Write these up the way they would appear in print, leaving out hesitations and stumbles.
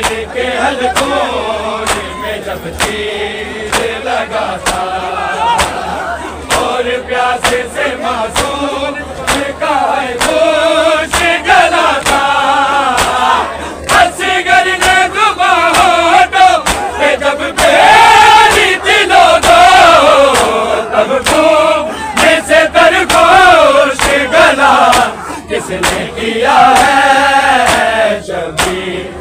शीर के हलकों में जब तीर लगा था और प्यासे से मासूम का गोश गला था। असगर ने डूबा होठों पे जब फेरी दिलों को तब घूमने से तरगोश गला किसने किया है शबीर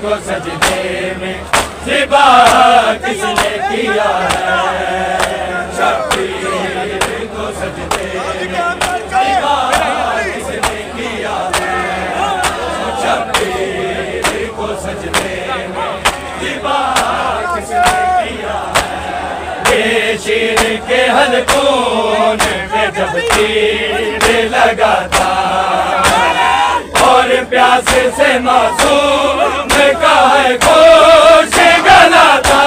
को सजदे में ज़िबा किसने किया है शबीर को सजदे में ज़िबा किसने किया है शबीर को सजदे में ज़िबा किसने किया है। ये शीर के हलकों में जब तीर लगा था और प्यासे से मासूम का गोश गला था।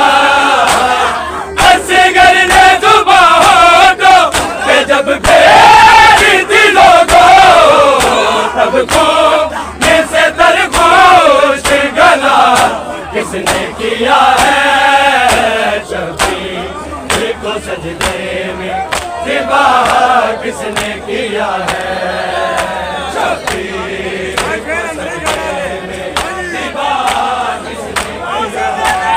असगर ने डूबा होठों पे जब फेरी दिलों को तब घूमने से तरगोश गला किसने किया है शबीर को सजदे में ज़िबा किसने किया है शबीर को सजदे में ज़िबा किसने किया है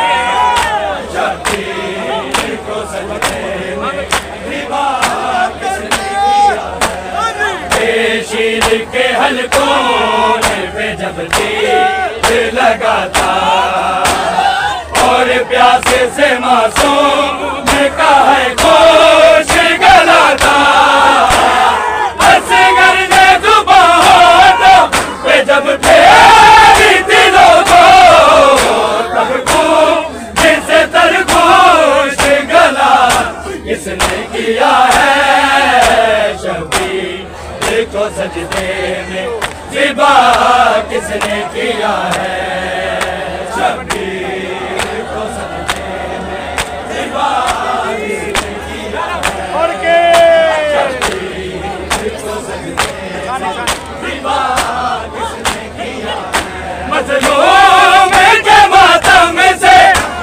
शबीर को सजदे में ज़िबा किसने किया है। शीर के हलकों में जब तीर लगा था और प्यासे से मासूम का गोश गला था। असगर ने डूबा होठों पे जब फेरी दिलों को तब घूमने से तरगोश गला किसने किया है शबीर को सजदे में ज़िबा किसने किया है शबीर को सजदे में ज़िबा किसने किया है शबीर को सजदे में ज़िबा किसने किया है। मज़लूम के मातम से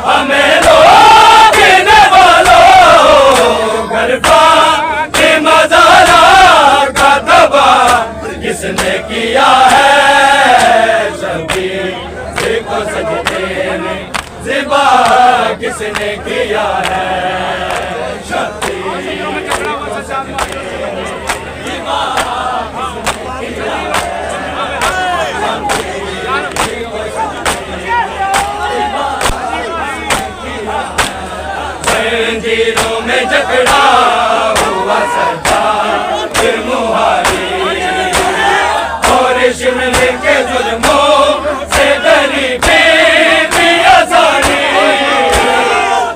हमें रोकने वालों गरबा के मज़ारा का तबाह किसने किया है शबीर को सजदे में ज़िबा किसने किया है शबीर को सजदे में ज़िबा किसने किया है। जंजीरों में जकड़ा हुआ सरदार मुहारी और शिमले के जुल्मों से डरी बेबी आसानी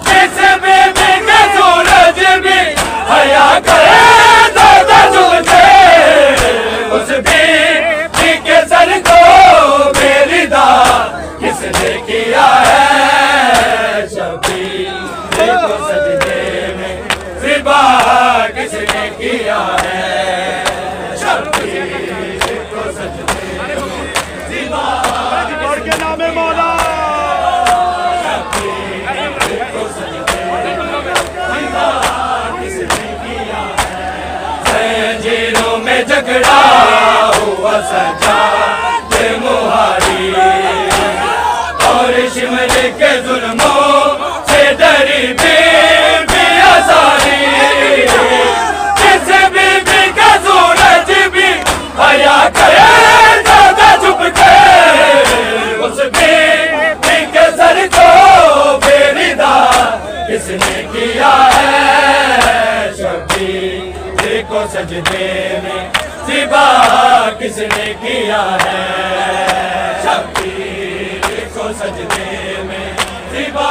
जिस बेबी का सूरज भी हया करे दादा झुकते उस बेबी के सर को मेरी दा किसने किया है शबीर को सजदे में ज़िबा किसने किया है शबीर को सजदे में ज़िबा के नामे मौला शबीर को सजदे में ज़िबा किसने किया है। जंजीरों में जकड़ा हुआ सजाद मुहारी और शिमले के जुल्मों से डरी बेबी आसानी जिस बेबी का सूरज भी हया करे दादा झुक के उस बेबी के सर को बेरिदा किसने किया है शबीर को सजदे में ज़िबा किसने किया है शबीर को सजदे में ज़िबा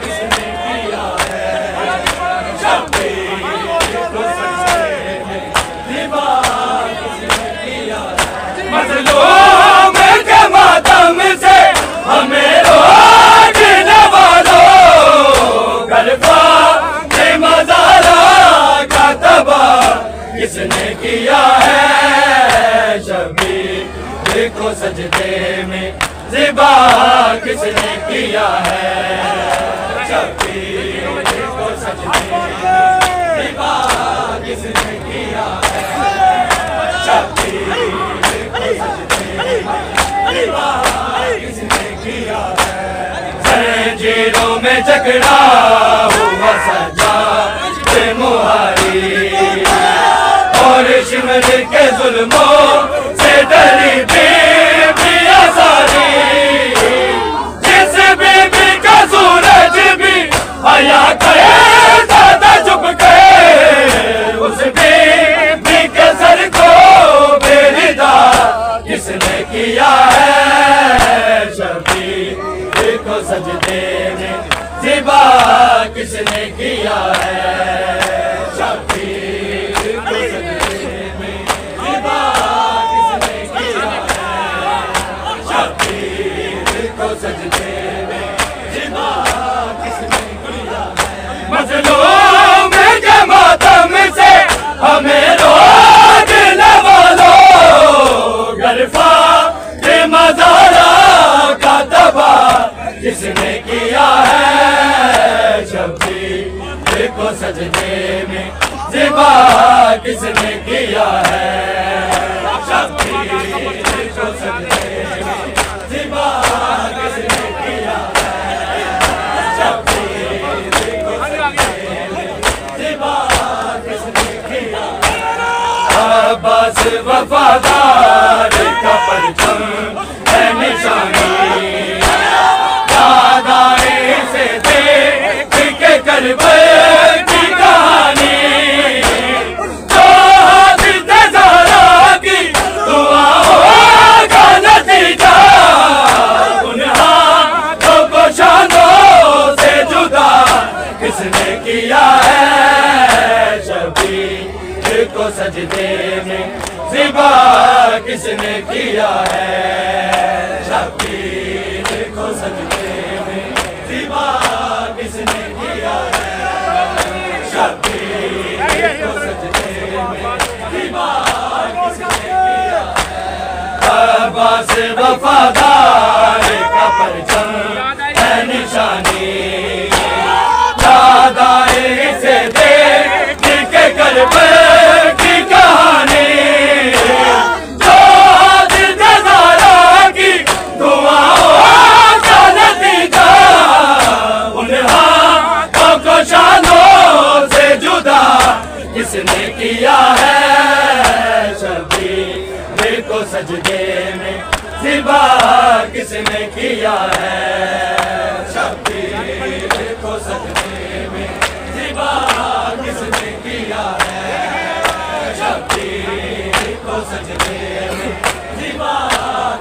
किसने किया है शबीर को सजदे में ज़िबा किसने किया है। मज़लूम के मातम से हमें रोकने वालों गरबा के मज़ारा का तबाह किसने किया है शबीर को सजदे में ज़िबा किसने किया है, शबीर को सजदे में ज़िबा किसने किया है, शबीर को सजदे में ज़िबा किसने किया है। जंजीरों में जकड़ा हुआ सज्जाद मुहारी और शिमर के जुल्मों से डरी बीबी सारी, जिस बीबी का सूरज भी आया करे दादा चुप के, उस बीबी के सर को बेरिदा किसने किया है, शबीर को सजदे में ज़िबा किसने किया है, शबीर को सजदे में ज़िबा किसने किया है, शबीर को सजदे में ज़िबा किसने किया है। मज़लूम के मातम से हमें रोक न वालो, गरफा के मज़ारा का तबाह किसने किया है, शबीर को सजदे में ज़िबा किसने किया है, शबीर को सजदे में ज़िबा किसने किया है, शबीर को सजदे में ज़िबा किसने किया है। अब्बास वफादार का परचम है निशानी, दादाए से देख के करबल की कहानी, जो हाज़िर ज़हरा की दुआओं का नतीजा, उन हाथों को शानों से जुदा किसने किया है, शबीर को सजदे में ज़िबा किसने किया है, शबीर को सजदे में ज़िबा किसने किया है, शबीर को सजदे में ज़िबा किसने किया है। अब्बास वफादार का परचम है निशानी, दादाए से देख के करबल की कहानी, जो हाज़िर ज़हरा की दुआओं का नतीजा, उन हाथों को शानों से जुदा किसने किया है, शबीर को सजदे में ज़िबा किसने किया है, शबीर को सजदे में ज़िबा किसने किया है, शबीर को सजदे में ज़िबा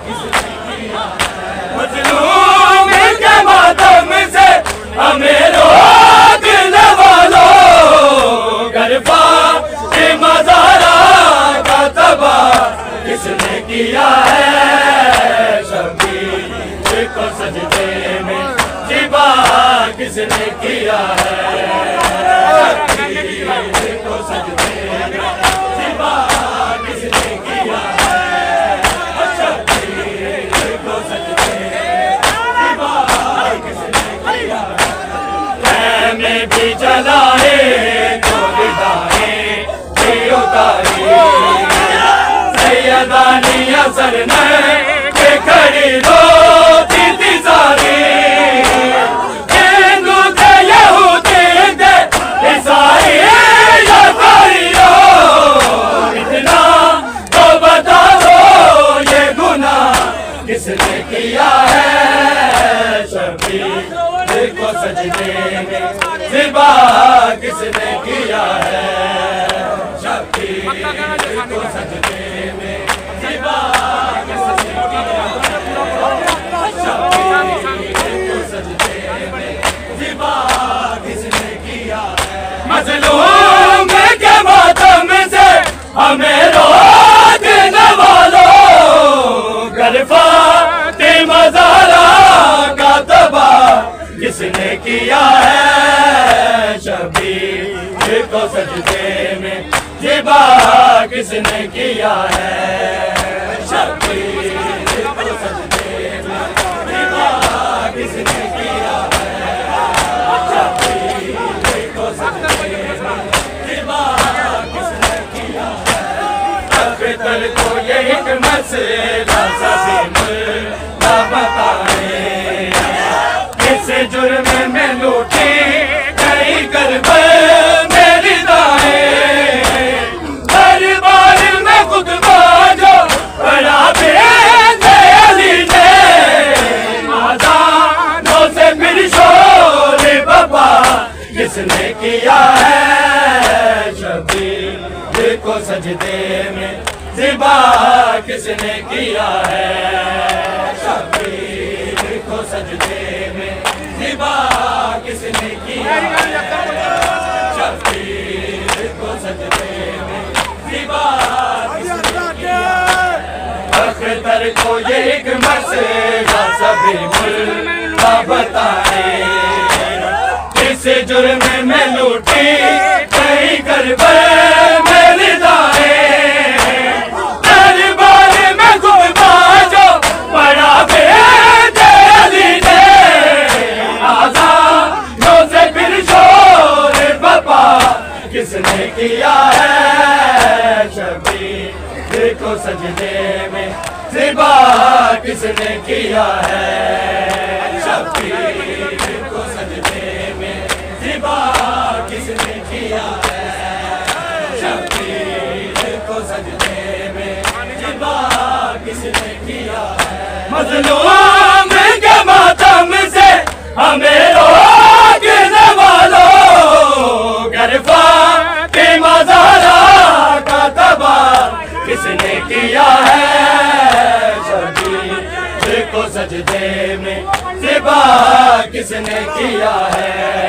किसने किया है। मज़लूम के मातम से हमें रोक न वालो, गरफा के मज़ारा का तबाह किसने किया है, शबीर को सजदे में ज़िबा किसने किया है, शबीर को सजदे में ज़िबा किसने किया है, शबीर को सजदे में ज़िबा किसने किया है। मैं भी जलाए तो विदाएं भी उतारी, सैयदानी असर ने के खड़ी रोती थी सारी, हिंदू थे यहूदी थे ईसाई या भाइयों, इतना तो बता दो ये गुनाह किसने किया है, शबीर को सजदे में ज़िबा किसने किया है, शबीर को सजदे में ज़िबा किसने किया है, शबीर को सजदे में ज़िबा किसने किया है। मज़लूम के मातम से हमें रोक न वालो, गरफा ते मज़ारा का तबाह किसने किया है, शबीर को सजदे में ज़िबा किसने किया है, शबीर को सजदे में ज़िबा किसने किया है शबीर को सजदे में ज़िबा किसने किया है शबीर को सजदे में ज़िबा किसने किया है शबीर को सजदे में ज़िबा किसने किया है अख्तर को ये एक मसला सभी मुल्ला बताए इस जुर्म में लूटी कहीं करबल में निदाए दरबार में गुमा जो बड़ा बेदर्दी ने आज़ादों से फिर शोर बपा किसने किया है शबीर को सजदे में ज़िबा किसने किया है शबीर को सजदे में ज़िबा किसने किया है शबीर को सजदे में ज़िबा किसने किया है मज़लूम के मातम से हमें रोकने वालों गरफा के मज़ारा का तबाह किसने किया है शबीर को सजदे में ज़िबा किसने किया है